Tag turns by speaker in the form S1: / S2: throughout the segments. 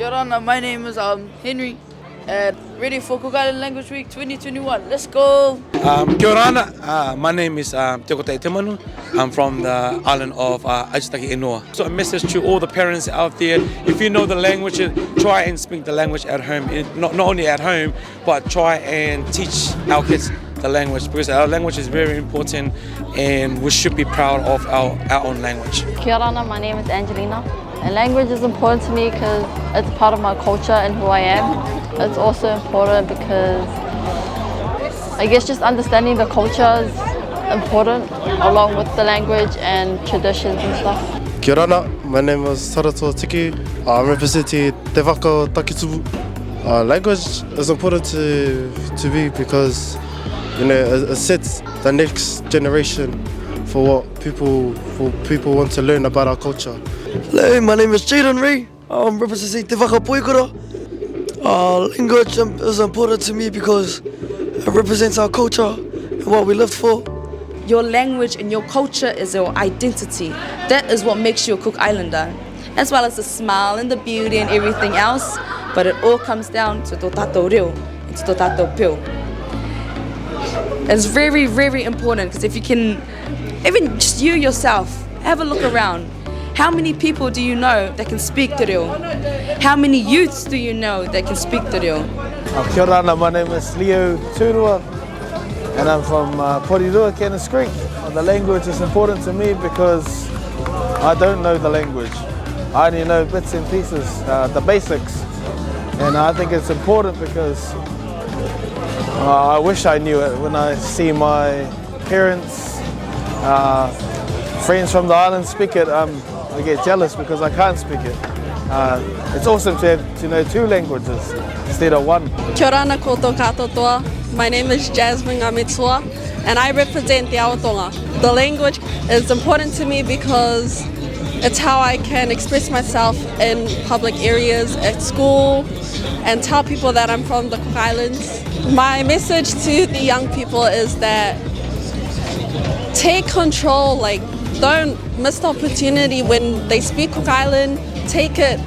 S1: Kia ora, my name is Henry, and ready for Cook Island Language Week 2021. Let's go!
S2: Kia ora, my name is Te Kota Temanu. I'm from the island of Aitutaki Inua. So a message to all the parents out there, if you know the language, try and speak the language at home. Not only at home, but try and teach our kids the language, because our language is very important and we should be proud of our own language.
S3: Kia ora, my name is Angelina. And language is important to me because it's part of my culture and who I am. It's also important because I guess just understanding the culture is important along with the language and traditions and stuff.
S4: Kia ora, my name is Sarato Tiki. I'm representing Te Waka Takitubu. Language is important to me because it sets the next generation for what people want to learn about our culture.
S5: Hello, my name is Jaden Ray. I'm representing Te Waka Poikura. Language is important to me because it represents our culture and what we lived for.
S6: Your language and your culture is your identity. That is what makes you a Cook Islander, as well as the smile and the beauty and everything else. But it all comes down to tō tātou reo and to tō tātou pio. It's very, very important because if you can, even just you yourself, have a look around. How many people do you know that can speak te reo? How many youths do you know that can speak te reo?
S7: Kia ora, my name is Reo Maori Kuki, and I'm from Porirua, Cairns Creek. The language is important to me because I don't know the language. I only know bits and pieces, the basics. And I think it's important because I wish I knew it. When I see my parents, friends from the island speak it, I get jealous because I can't speak it. It's awesome to know two languages instead of one.
S8: Kia ora koutou katoa. My name is Jasmine Ametua and I represent the Aotonga. The language is important to me because it's how I can express myself in public areas, at school, and tell people that I'm from the Cook Islands. My message to the young people is that take control, don't miss the opportunity when they speak Cook Island. Take it,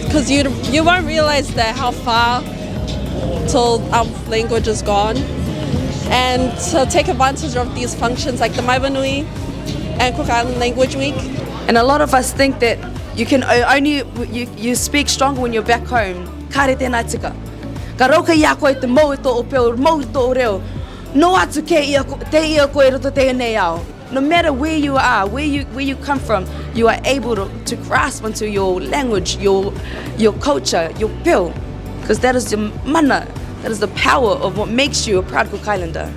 S8: because you won't realize that how far till our language is gone. And so take advantage of these functions like the Maiwanui and Cook Island Language Week.
S6: And a lot of us think that you can only you speak stronger when you're back home. Kare tēnā tika. Ka rauka ia koe te mau i tō o peo, mau i tō o reo. No atu ke te ia koe roto tēnei ao. No matter where you are, where you come from, you are able to grasp onto your language, your culture, your peo. Because that is the mana, that is the power of what makes you a proud Cook Islander.